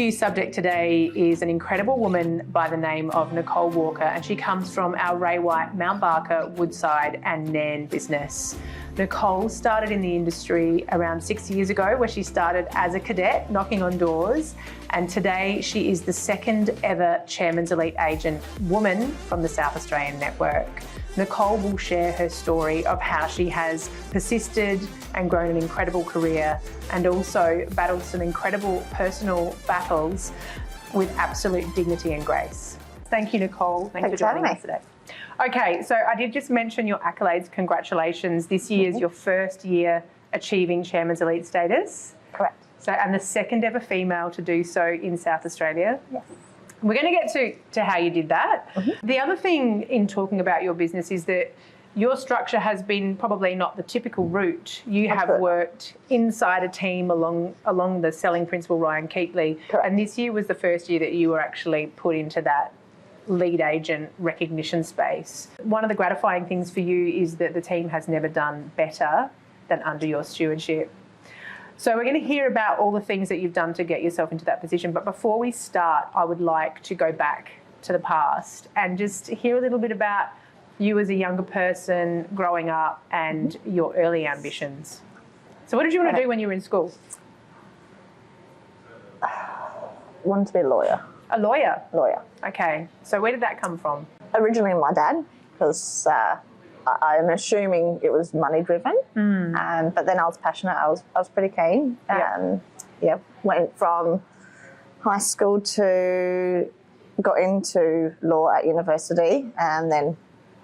interview subject today is an incredible woman by the name of Nicole Walker, and she comes from our Ray White, Mount Barker, Woodside and Nairn business. Nicole started in the industry around 6 years ago, where she started as a cadet knocking on doors, and today she is the second ever Chairman's Elite Agent woman from the South Australian network. Nicole will share her story of how she has persisted and grown an incredible career, and also battled some incredible personal battles with absolute dignity and grace. Thank you, Nicole. Thanks for joining us today. Okay, so I did just mention your accolades. Congratulations. This year is your first year achieving Chairman's Elite status. Correct. So, and the second ever female to do so in South Australia. Yes. We're going to get to how you did that. The other thing in talking about your business is that your structure has been probably not the typical route. You have worked inside a team along the selling principal, Ryan Keatley. Correct. And this year was the first year that you were actually put into that lead agent recognition space. One of the gratifying things for you is that the team has never done better than under your stewardship. So we're going to hear about all the things that you've done to get yourself into that position. But before we start, I would like to go back to the past and just hear a little bit about you as a younger person growing up and your early ambitions. So what did you want to do when you were in school? Wanted to be a lawyer. A lawyer? Lawyer. Okay. So where did that come from? Originally my dad, because I'm assuming it was money driven. But then I was passionate. I was pretty keen. Went from high school to got into law at university, and then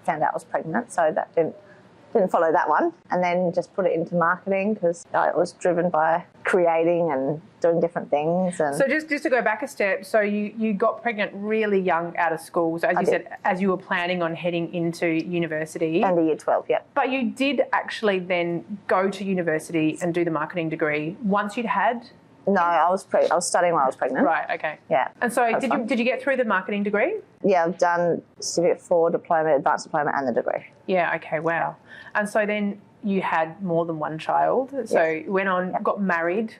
found out I was pregnant. So that didn't follow that one, and then just put it into marketing because I was driven by creating and doing different things. And so just to go back a step, so you got pregnant really young out of school. So as you said, as you were planning on heading into university. And year 12, yeah. But you did actually then go to university and do the marketing degree once you'd had? No, I was studying when I was pregnant. Right, okay. Yeah. And so did you get through the marketing degree? Yeah, I've done Certificate 4 diploma, advanced diploma and the degree. Yeah, okay, wow. And so then you had more than one child. So you went on, got married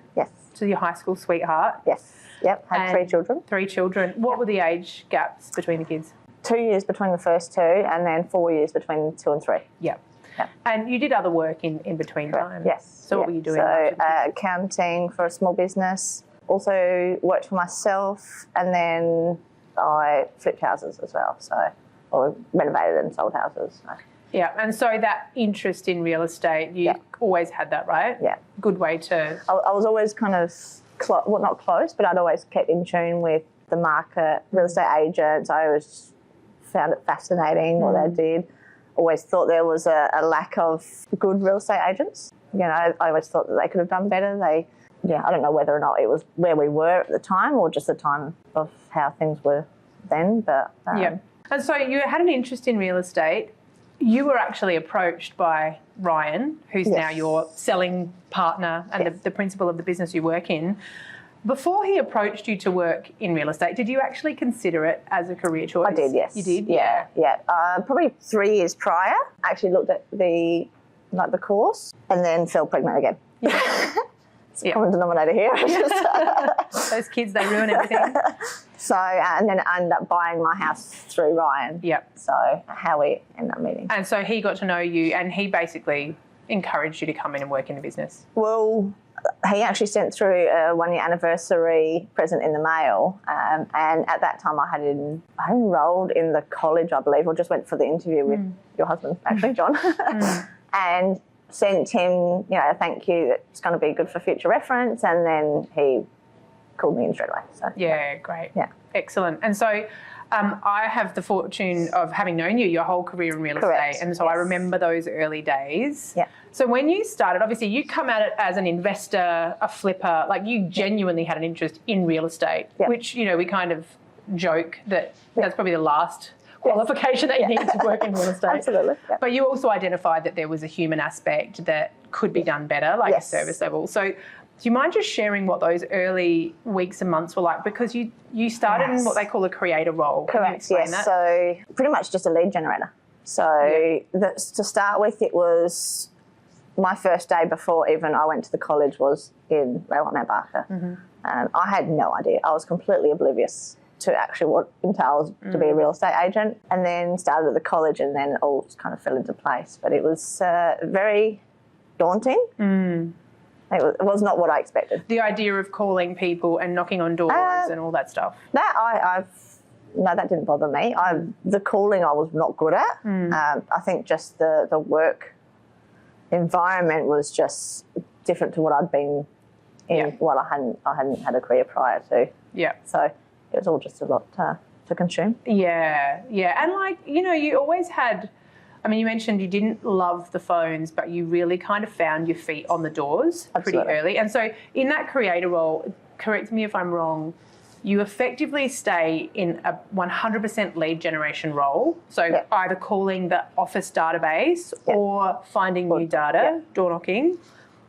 to your high school sweetheart. Yes, yep, had 3 children. 3 children. What were the age gaps between the kids? 2 years between the first 2 and then 4 years between 2 and 3. Yep. And you did other work in between time? Yes. So what were you doing? So accounting for a small business, also worked for myself, and then I flipped houses as well, or renovated and sold houses. So. Yeah, and so that interest in real estate, you always had that, right? Yeah. Good way to... I was always kind of, not close, but I'd always kept in tune with the market, real estate agents. I always found it fascinating what they did. Always thought there was a lack of good real estate agents. You know, I always thought that they could have done better. I don't know whether or not it was where we were at the time or just the time of how things were then, but... yeah. And so you had an interest in real estate. You were actually approached by Ryan, who's now your selling partner and the principal of the business you work in. Before he approached you to work in real estate, did you actually consider it as a career choice? I did, yes. You did? Yeah. Probably 3 years prior, I actually looked at the course and then fell pregnant again. Yeah. It's a common denominator here. Those kids, they ruin everything. So, and then I ended up buying my house through Ryan. Yep. So how we ended up meeting. And so he got to know you and he basically encouraged you to come in and work in the business. Well, he actually sent through a 1-year anniversary present in the mail, and at that time I had enrolled in the college, I believe, or just went for the interview with your husband, actually, John, and sent him, a thank you that's going to be good for future reference, and then he called me in straight away. So yeah, great. Yeah. Excellent. And so I have the fortune of having known you your whole career in real estate, and so I remember those early days. Yeah. So when you started, obviously you come at it as an investor, a flipper, like you genuinely had an interest in real estate, which, we kind of joke that that's probably the last qualification that you need to work in real estate. Absolutely. Yeah. But you also identified that there was a human aspect that could be done better, like a service level. So do you mind just sharing what those early weeks and months were like? Because you started in what they call a creator role. Correct, yes. That? So pretty much just a lead generator. So to start with, it was my first day before even I went to the college was in Ray White, Mount Barker. I had no idea. I was completely oblivious to actually what entails to be a real estate agent, and then started at the college, and then it all just kind of fell into place. But it was very daunting. It was not what I expected. The idea of calling people and knocking on doors and all that stuff. No, that didn't bother me. The calling I was not good at. I think just the work environment was just different to what I'd been in. Well, I hadn't had a career prior to. Yeah. So it was all just a lot to consume. Yeah, yeah. And like, you know, you always had, I mean, you mentioned you didn't love the phones, but you really kind of found your feet on the doors pretty early. And so in that creator role, correct me if I'm wrong, you effectively stay in a 100% lead generation role. So either calling the office database or finding new data, door knocking,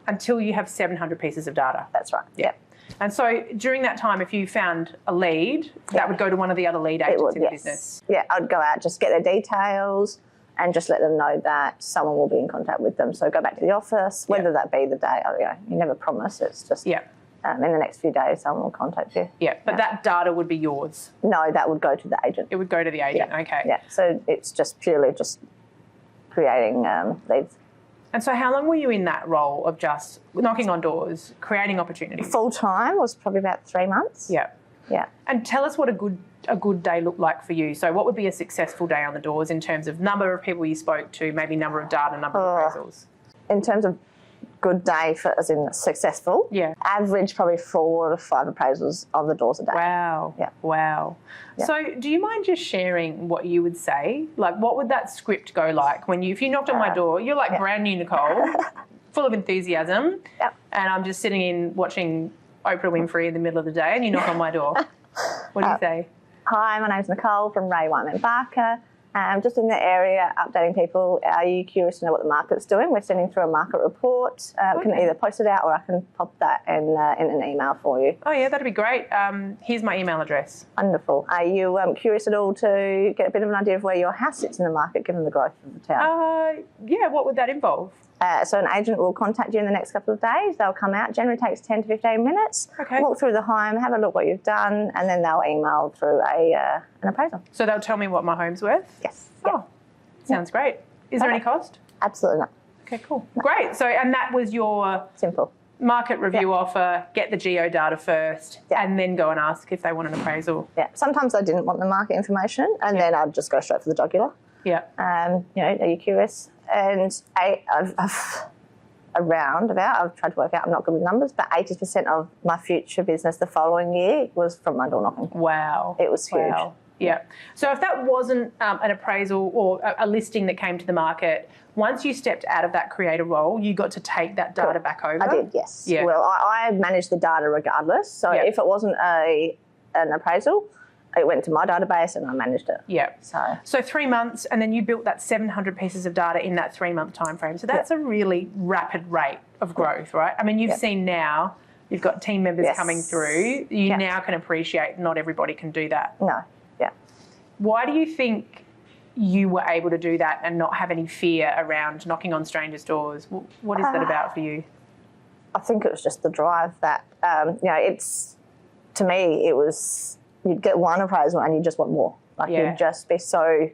until you have 700 pieces of data. That's right. Yeah. And so during that time, if you found a lead, that would go to one of the other lead agents in the business. Yeah, I'd go out, just get their details and just let them know that someone will be in contact with them. So go back to the office, whether that be the day, you never promise, it's just in the next few days someone will contact you. Yeah, but that data would be yours? No, that would go to the agent. It would go to the agent, okay. Yeah, so it's just purely just creating leads. And so how long were you in that role of just knocking on doors, creating opportunities? Full time was probably about 3 months. Yeah. Yeah. And tell us what a good day looked like for you. So what would be a successful day on the doors in terms of number of people you spoke to, maybe number of data, number of appraisals? In terms of good day, for as in successful, average probably 4 to 5 appraisals on the doors a day. Wow. Yeah. Wow. Yeah. So do you mind just sharing what you would say? Like, what would that script go like when if you knocked on my door, you're like brand new Nicole, full of enthusiasm, and I'm just sitting in watching Oprah Winfrey in the middle of the day, and you knock on my door. What do you say? Hi, my name's Nicole from Ray Whiteman Barker. Just in the area, updating people. Are you curious to know what the market's doing? We're sending through a market report. Can either post it out or I can pop that in an email for you. Oh, yeah, that'd be great. Here's my email address. Wonderful. Are you curious at all to get a bit of an idea of where your house sits in the market given the growth of the town? Yeah, what would that involve? So an agent will contact you in the next couple of days. They'll come out. Generally takes 10 to 15 minutes. Okay. Walk through the home, have a look what you've done, and then they'll email through an appraisal. So they'll tell me what my home's worth? Yes. Oh, sounds great. Is there any cost? Absolutely not. Okay, cool. No. Great. So, and that was your simple market review offer, get the geo data first, and then go and ask if they want an appraisal. Yeah. Sometimes I didn't want the market information, and then I'd just go straight for the jugular. Yeah. Are you curious? And I've tried to work out, I'm not good with numbers, but 80% of my future business the following year was from my door knocking. Wow. It was huge. Wow. Yeah. So if that wasn't an appraisal or a listing that came to the market, once you stepped out of that creator role, you got to take that data back over? I did, yes. Yeah. Well, I managed the data regardless. So if it wasn't an appraisal, it went to my database and I managed it. Yeah. So 3 months, and then you built that 700 pieces of data in that 3 month time frame. So that's a really rapid rate of growth, right? I mean, you've seen now, you've got team members coming through. You now can appreciate not everybody can do that. No. Yeah. Why do you think you were able to do that and not have any fear around knocking on strangers' doors? What is that about for you? I think it was just the drive that, it's, to me, it was, you'd get one appraisal and you just want more. Like you'd just be so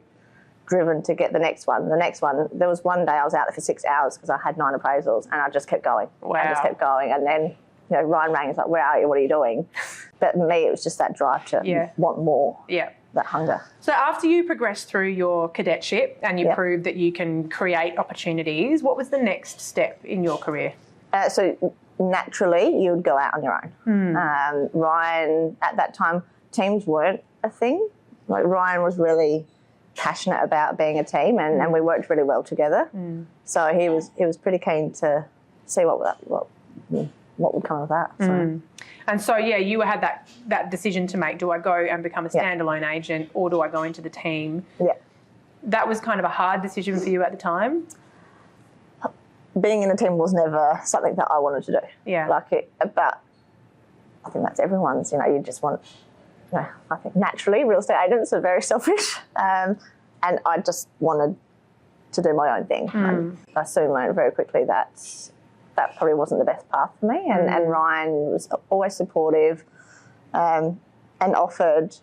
driven to get the next one. The next one, there was one day I was out there for 6 hours because I had 9 appraisals and I just kept going. Wow. I just kept going. And then, Ryan rang and was like, where are you? What are you doing? But me, it was just that drive to want more. Yeah. That hunger. So after you progressed through your cadetship and you proved that you can create opportunities, what was the next step in your career? So naturally, you would go out on your own. Ryan, at that time, teams weren't a thing. Like Ryan was really passionate about being a team and we worked really well together. So he was pretty keen to see what would come of that. So. And so, you had that decision to make. Do I go and become a standalone agent or do I go into the team? Yeah. That was kind of a hard decision for you at the time? Being in a team was never something that I wanted to do. Yeah. But I think that's everyone's, you just want, I think naturally real estate agents are very selfish and I just wanted to do my own thing. And I soon learned very quickly that that probably wasn't the best path for me. And Ryan was always supportive and offered,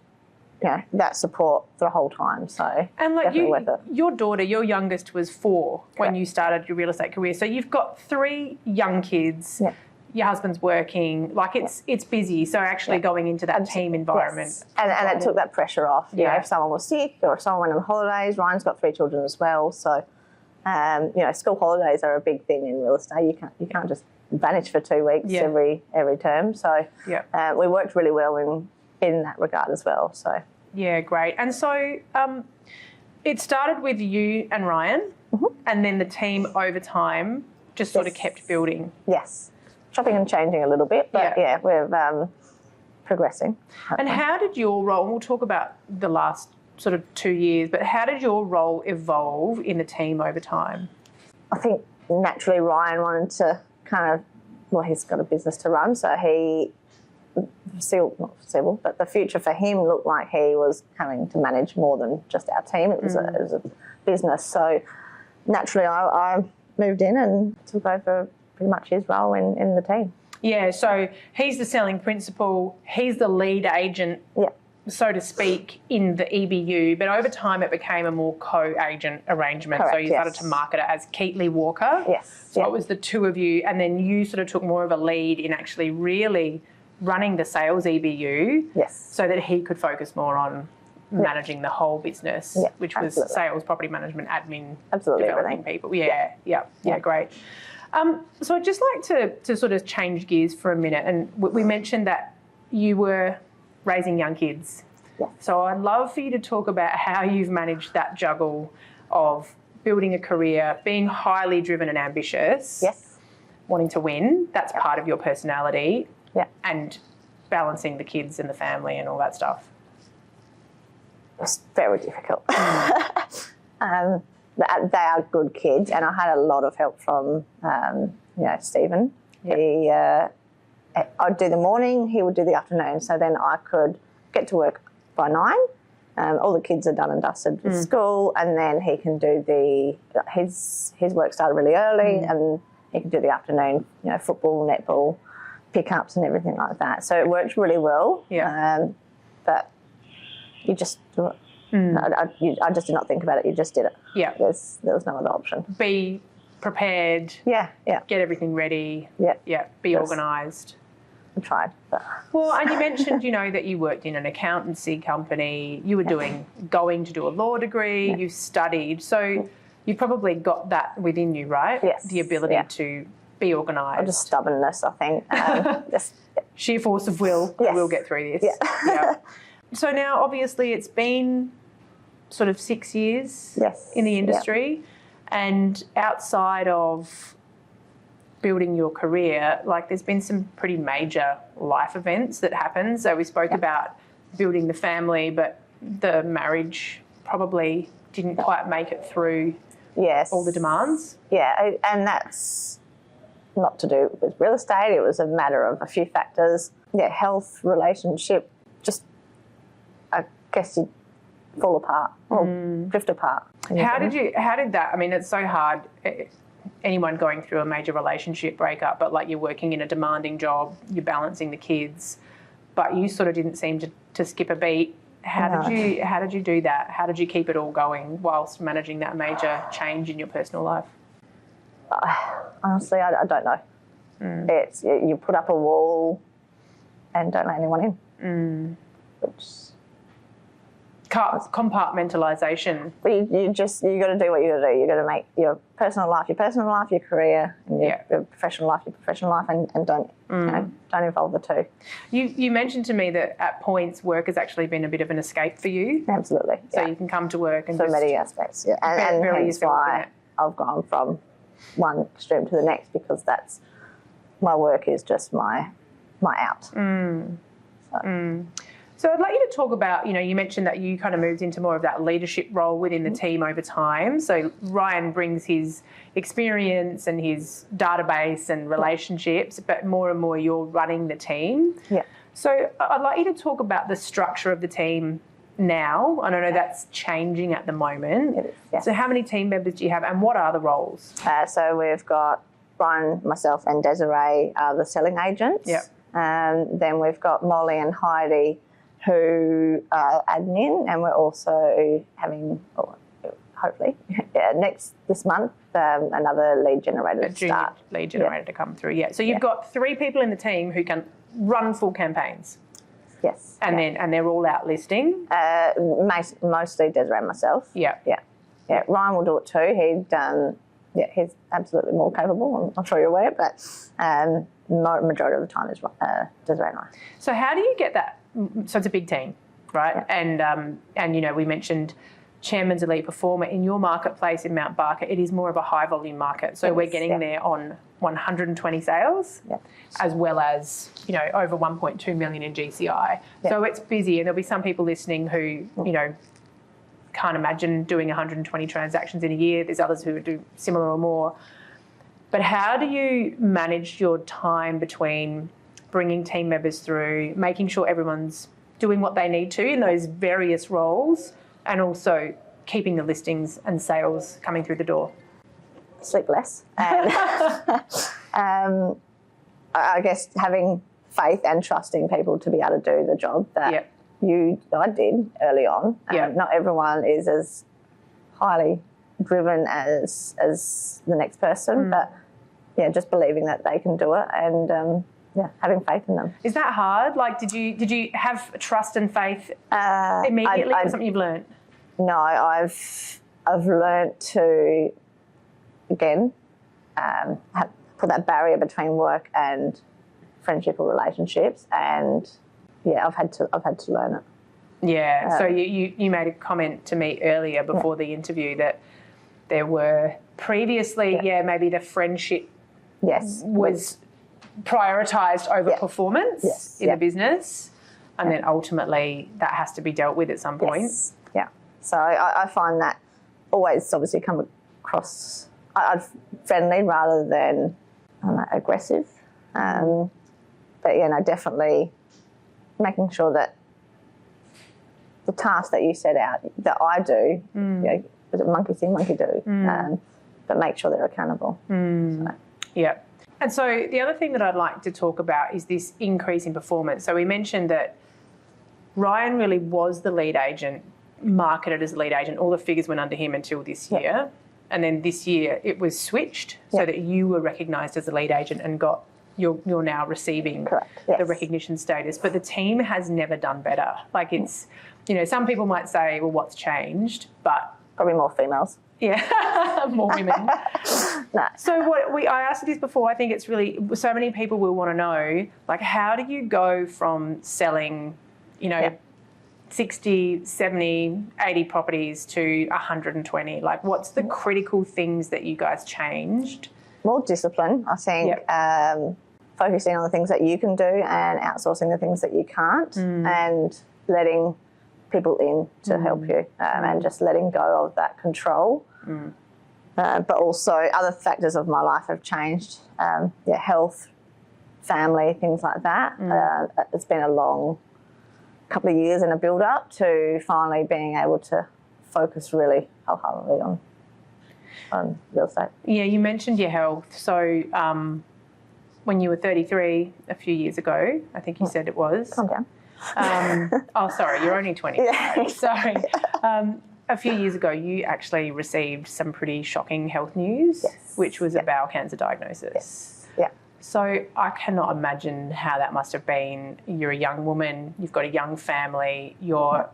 that support the whole time. So and like definitely worth it. Your daughter, your youngest, was 4 when you started your real estate career. So you've got 3 young kids. Yeah. Your husband's working. Like it's busy. So actually going into that team environment. Yes. And it took that pressure off. If someone was sick or if someone went on holidays, Ryan's got 3 children as well. So, school holidays are a big thing in real estate. You can't just vanish for 2 weeks every term. So we worked really well in that regard as well. So yeah, great. And so it started with you and Ryan, and then the team over time just sort of kept building. Yes. Chopping and changing a little bit, but we're progressing. And how did your role, and we'll talk about the last sort of 2 years, but how did your role evolve in the team over time? I think naturally Ryan wanted to he's got a business to run, so but the future for him looked like he was having to manage more than just our team. It was a business. So naturally I moved in and took over pretty much his role in the team. Yeah, so he's the selling principal, he's the lead agent, so to speak, in the EBU, but over time it became a more co-agent arrangement. Correct, so you started to market it as Nicole Walker. Yes. So it was the 2 of you, and then you sort of took more of a lead in actually really running the sales EBU so that he could focus more on managing the whole business, which was sales, property management, admin, developing everything. People. Yeah, great. So I'd just like to sort of change gears for a minute, and we mentioned that you were raising young kids. Yes. So I'd love for you to talk about how you've managed that juggle of building a career, being highly driven and ambitious, wanting to win, that's part of your personality, and balancing the kids and the family and all that stuff. It's very difficult. They are good kids, and I had a lot of help from, Stephen. I'd do the morning, he would do the afternoon, so then I could get to work by 9. All the kids are done and dusted with school, and then he can do his work started really early, and he can do the afternoon, football, netball, pickups and everything like that. So it worked really well. But you just do it. I just did not think about it. You just did it. Yeah. There was no other option. Be prepared. Yeah. Get everything ready. Yeah. Be organised. I tried. But. Well, and you mentioned, that you worked in an accountancy company. You were going to do a law degree. You studied. So you probably got that within you, right? Yes. The ability to be organised. Or just stubbornness, I think. Sheer force of will. Yes. We'll get through this. Yeah. So now, obviously, it's been sort of 6 years in the industry, and outside of building your career, like there's been some pretty major life events that happened. So we spoke about building the family, but the marriage probably didn't quite make it through all the demands. Yeah, and that's not to do with real estate. It was a matter of a few factors. Yeah, health, relationship, just I guess you fall apart or drift apart. How did that, I mean, it's so hard, anyone going through a major relationship breakup, but like you're working in a demanding job, you're balancing the kids, but you sort of didn't seem to skip a beat. How did you do that? How did you keep it all going whilst managing that major change in your personal life? Honestly, I don't know. It's you put up a wall and don't let anyone in. Which compartmentalisation. But you got to do what you got to do. You got to make your personal life, your career, and your professional life, and don't don't involve the two. You mentioned to me that at points work has actually been a bit of an escape for you. Absolutely. So you can come to work and for many aspects, and hence why I've gone from one extreme to the next, because that's my work is just my out. So I'd like you to talk about, you mentioned that you kind of moved into more of that leadership role within the team over time. So Ryan brings his experience and his database and relationships, but more and more you're running the team. Yeah. So I'd like you to talk about the structure of the team now. And I know that's changing at the moment. It is, yeah. So how many team members do you have and what are the roles? So we've got Brian, myself and Desiree are the selling agents. Yep. Then we've got Molly and Heidi who are admin, and we're also having, hopefully, this month, another lead generator to start. Lead generator to come through, yeah. So you've got 3 people in the team who can run full campaigns. Yes. And they're all out listing? Mostly Desiree and myself. Yeah. Yeah. Yeah. Ryan will do it too. He's absolutely more capable, I'm sure you're aware, but majority of the time is Desiree and I. So how do you get that? So it's a big team, right? Yeah. And you know, we mentioned Chairman's Elite Performer. In your marketplace in Mount Barker, it is more of a high volume market. So we're getting there on 120 sales, as well as, you know, over 1.2 million in GCI. So it's busy, and there'll be some people listening who, you know, can't imagine doing 120 transactions in a year. There's others who would do similar or more. But how do you manage your time between bringing team members through, making sure everyone's doing what they need to in those various roles, and also keeping the listings and sales coming through the door? Sleep less. I guess having faith and trusting people to be able to do the job that I did early on. Not everyone is as highly driven as the next person, but just believing that they can do it and having faith in them. Is that hard? Like, did you have trust and faith immediately? Or something you've learned? No, I've learned to again put that barrier between work and friendship or relationships, and I've had to learn it. Yeah. So you made a comment to me earlier before the interview that there were previously maybe the friendship was prioritised over performance in the business, and then ultimately that has to be dealt with at some point. Yes. Yeah. So I find that always obviously come across friendly rather than aggressive. But definitely making sure that the task that you set out that I do, is it monkey see, monkey do, but make sure they're accountable. So. Yeah. And so the other thing that I'd like to talk about is this increase in performance. So we mentioned that Ryan really was the lead agent, marketed as the lead agent. All the figures went under him until this year. And then this year it was switched so that you were recognised as a lead agent and you're now receiving the recognition status. But the team has never done better. Like it's, some people might say, well, what's changed? But probably more females. Yeah, more women. No. So I asked you this before. I think it's really, so many people will want to know, like, how do you go from selling, 60, 70, 80 properties to 120? Like, what's the critical things that you guys changed? More discipline, I think. Focusing on the things that you can do and outsourcing the things that you can't, and letting people in to help you, and just letting go of that control. But also other factors of my life have changed. Health, family, things like that. It's been a long couple of years in a build-up to finally being able to focus really wholeheartedly on real estate. Yeah, you mentioned your health. So when you were 33 a few years ago, I think you said it was. Calm down. Sorry, you're only 20. Yeah. Sorry. A few years ago, you actually received some pretty shocking health news, which was a bowel cancer diagnosis. Yes. Yeah. So I cannot imagine how that must have been. You're a young woman, you've got a young family, you've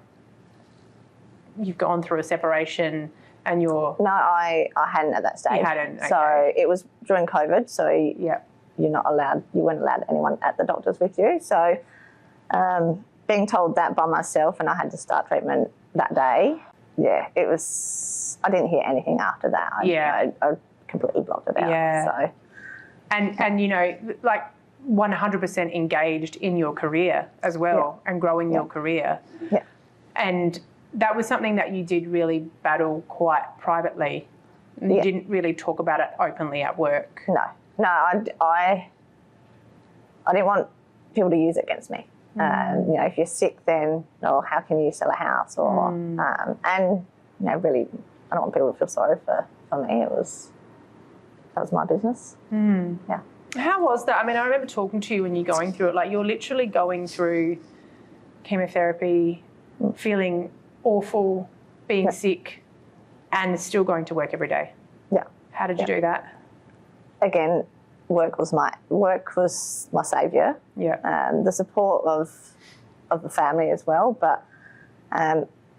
gone through a separation, and you're... No, I hadn't at that stage. You hadn't, okay. So it was during COVID, so you're not allowed, you weren't allowed anyone at the doctors with you. So being told that by myself, and I had to start treatment that day, it was, I didn't hear anything after that. I completely blocked it out. Yeah. So... And like 100% engaged in your career as well, and growing your career. Yeah. And that was something that you did really battle quite privately. You didn't really talk about it openly at work. No, I didn't want people to use it against me. If you're sick, then how can you sell a house? Or and really, I don't want people to feel sorry for me. It was that was my business. Yeah. How was that? I mean, I remember talking to you when you're going through it. Like, you're literally going through chemotherapy, feeling awful, being sick, and still going to work every day. Yeah. How did you do that? Again, work was my saviour. Yeah. The support of the family as well, but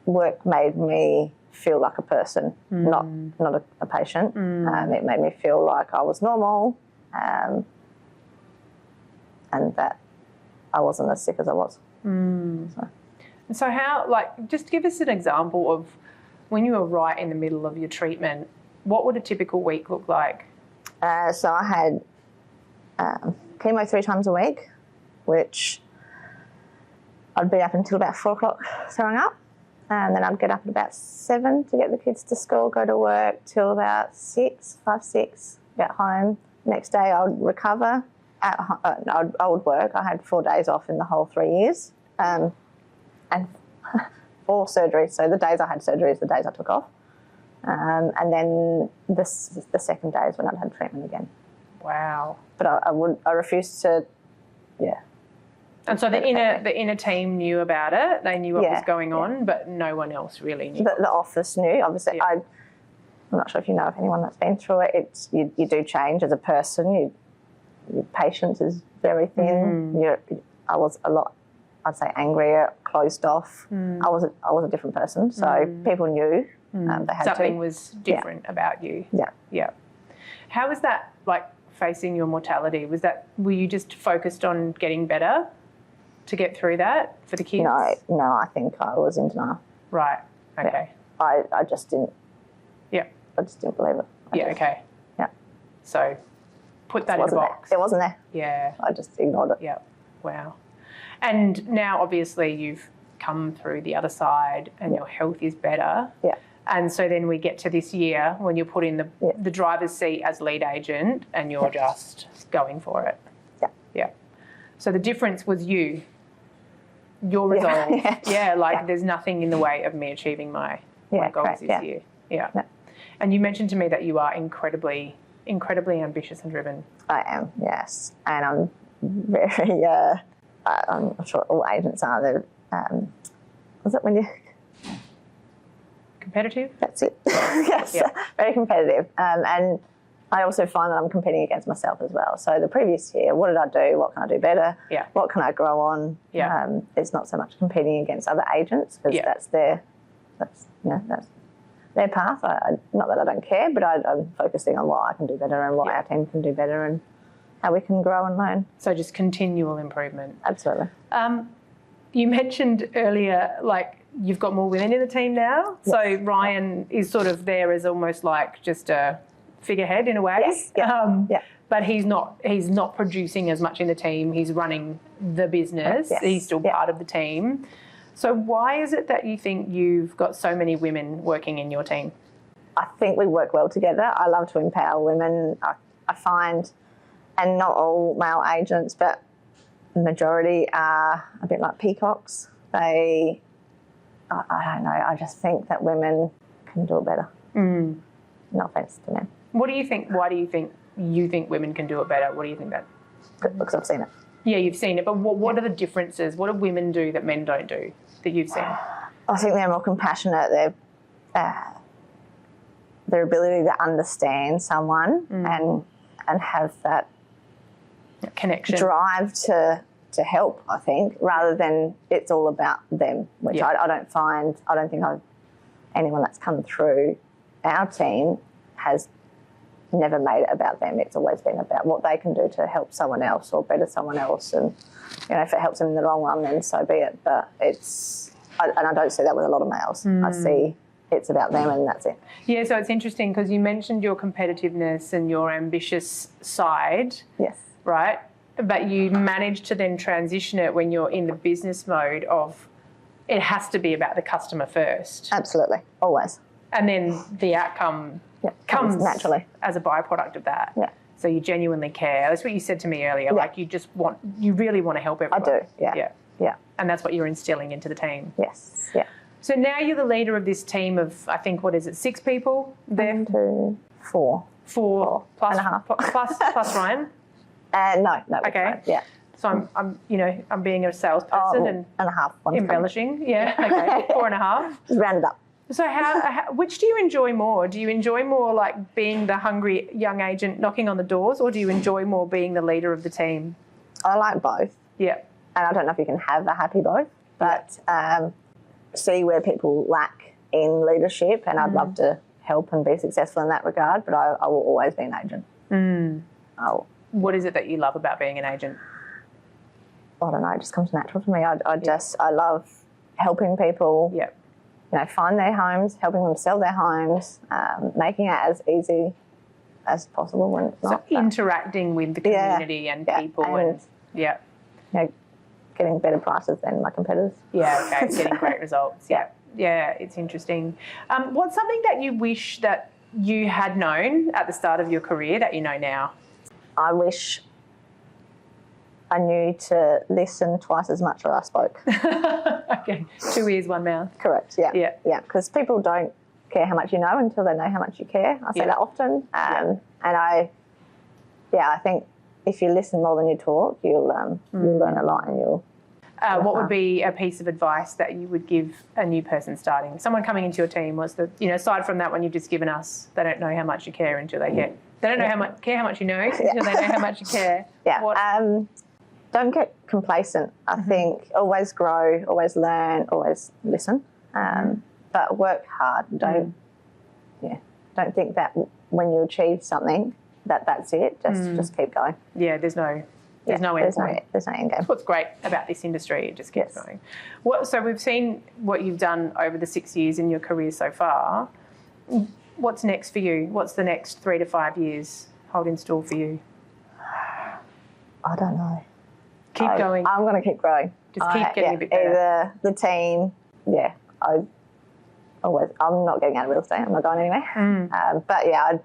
work made me feel like a person, not a patient. It made me feel like I was normal, and that I wasn't as sick as I was. So how, like, just give us an example of when you were right in the middle of your treatment, what would a typical week look like? So I had chemo 3 times a week, which I'd be up until about 4 o'clock throwing up, and then I'd get up at about 7 to get the kids to school, go to work till about 6, get home. Next day I would recover. I would work. I had 4 days off in the whole 3 years, and 4 surgeries. So the days I had surgeries, the days I took off. And then the second day is when I'd had treatment again. Wow. But I refused to, And so the inner team knew about it. They knew what was going on, but no one else really knew. The office knew. Obviously, I'm not sure if you know of anyone that's been through it. You do change as a person. Your patience is very thin. I was a lot, I'd say, angrier, closed off. I was a different person. So people knew. They had something was different about you. Yeah. How was that, like, facing your mortality? Were you just focused on getting better to get through that for the kids? No, I think I was in denial. Right. Okay. Yeah. I just didn't. Yeah. I just didn't believe it. Okay. Yeah. So put that in a box. It wasn't there. Yeah. I just ignored it. Yeah. Wow. And now obviously you've come through the other side and your health is better. Yeah. And so then we get to this year when you're put in the driver's seat as lead agent and you're just going for it. Yeah. Yeah. So the difference was your resolve. There's nothing in the way of me achieving my goals this year. Yeah. And you mentioned to me that you are incredibly ambitious and driven. I am, yes. And I'm very, I'm sure all agents are. Was it when you... Competitive? That's it. Yes, very competitive. And I also find that I'm competing against myself as well. So the previous year, what did I do? What can I do better? Yeah. What can I grow on? Yeah. It's not so much competing against other agents because that's their path. Not that I don't care, but I'm focusing on what I can do better and what our team can do better and how we can grow and learn. So just continual improvement. Absolutely. You mentioned earlier, like, you've got more women in the team now. Yes. So Ryan is sort of there as almost like just a figurehead in a way. Yes. But he's not producing as much in the team. He's running the business. Yes. He's still part of the team. So why is it that you think you've got so many women working in your team? I think we work well together. I love to empower women. I find, and not all male agents, but the majority are a bit like peacocks. I don't know, I just think that women can do it better. No offence to men. What do you think? Why do you think women can do it better? What do you think that? Because I've seen it. Yeah, you've seen it. But what are the differences? What do women do that men don't do that you've seen? I think they're more compassionate. Their ability to understand someone and have that connection, drive to help, I think, rather than it's all about them, which I don't think anyone that's come through our team has never made it about them. It's always been about what they can do to help someone else or better someone else, and if it helps them in the long run, then so be it. But I don't see that with a lot of males. I see it's about them and that's it. Yeah, so it's interesting because you mentioned your competitiveness and your ambitious side. Yes. Right? But you manage to then transition it when you're in the business mode of it has to be about the customer first. Absolutely, always. And then the outcome comes naturally as a byproduct of that. Yeah. So you genuinely care. That's what you said to me earlier. Like you really want to help everyone. I do, yeah. And that's what you're instilling into the team. Yes, yeah. So now you're the leader of this team of, I think, what is it, 6 people? 1, 2, 4. 4 plus, and a half. plus Ryan. No. Okay. Fine. Yeah. So I'm being a salesperson and a half. One's embellishing. Coming. Yeah. Okay. 4.5. Just round it up. So which do you enjoy more? Do you enjoy more like being the hungry young agent knocking on the doors, or do you enjoy more being the leader of the team? I like both. Yeah. And I don't know if you can have a happy both, but see where people lack in leadership, and I'd love to help and be successful in that regard, but I will always be an agent. What is it that you love about being an agent? I don't know, it just comes natural to me. I love helping people find their homes, helping them sell their homes, making it as easy as possible when it's not. So interacting with the community and people and getting better prices than my competitors. Yeah, okay, getting great results. Yeah, it's interesting. What's something that you wish that you had known at the start of your career that you know now? I wish I knew to listen twice as much as I spoke. Okay, 2 ears, 1 mouth. Correct, yeah. Because people don't care how much you know until they know how much you care. I say that often. And I think if you listen more than you talk, you'll learn a lot, and you'll... what would be a piece of advice that you would give a new person starting? Someone coming into your team, aside from that one you've just given us, they don't know how much you care until they care. They don't know how much you know until they know how much you care. Yeah. Don't get complacent. I think always grow, always learn, always listen. But work hard. Don't think that when you achieve something that's it. Just keep going. Yeah, there's no end point. There's no end game. That's what's great about this industry. It just keeps going. So we've seen what you've done over the 6 years in your career so far. What's next for you? What's the next 3 to 5 years hold in store for you? I don't know. Keep going. I'm going to keep growing. Just keep getting a bit better. Either the team, I'm not getting out of real estate. I'm not going anywhere. But I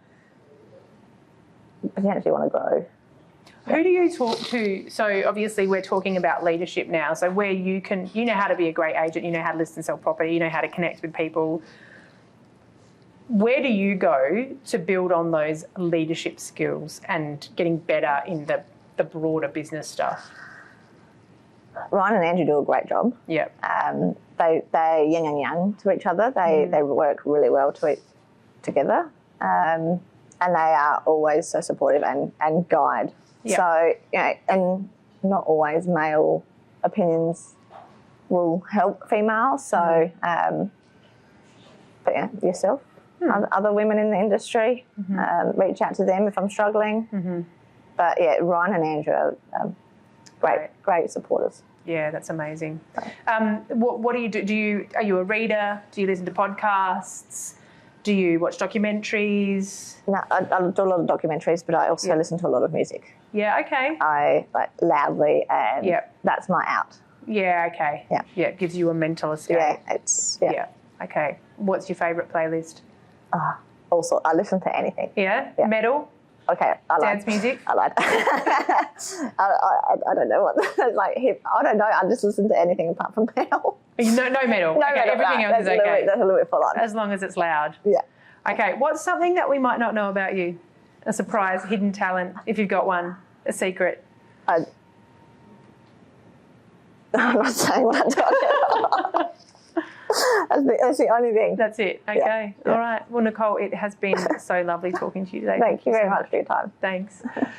potentially want to grow. Who do you talk to? So obviously we're talking about leadership now. So where you know how to be a great agent, you know how to list and sell property, you know how to connect with people. Where do you go to build on those leadership skills and getting better in the broader business stuff? Ryan and Andrew do a great job. Yeah. They're yin and yang to each other. They work really well together. And they are always so supportive and guide. Yep. So, and not always male opinions will help females. So, but yourself, other women in the industry, reach out to them if I'm struggling. But Ryan and Andrew are great supporters. Yeah, that's amazing. What do you do? Are you a reader? Do you listen to podcasts? Do you watch documentaries? No, I do a lot of documentaries, but I also listen to a lot of music. Yeah, okay. I loudly, and that's my out. Yeah, okay. Yeah, it gives you a mental escape. Yeah, okay. What's your favourite playlist? Also, I listen to anything. Yeah? Metal? Okay, dance music? I like I don't know what it's like. I don't know. I just listen to anything apart from metal. No metal. No, okay, everything else is okay. That's a little bit full on. As long as it's loud. Yeah. Okay. What's something that we might not know about you? A surprise, hidden talent, if you've got one, a secret. I'm not saying what I'm talking about. That's the only thing. That's it. Okay. Yeah. All right. Well, Nicole, it has been so lovely talking to you today. Thank you very much for your time. Thanks.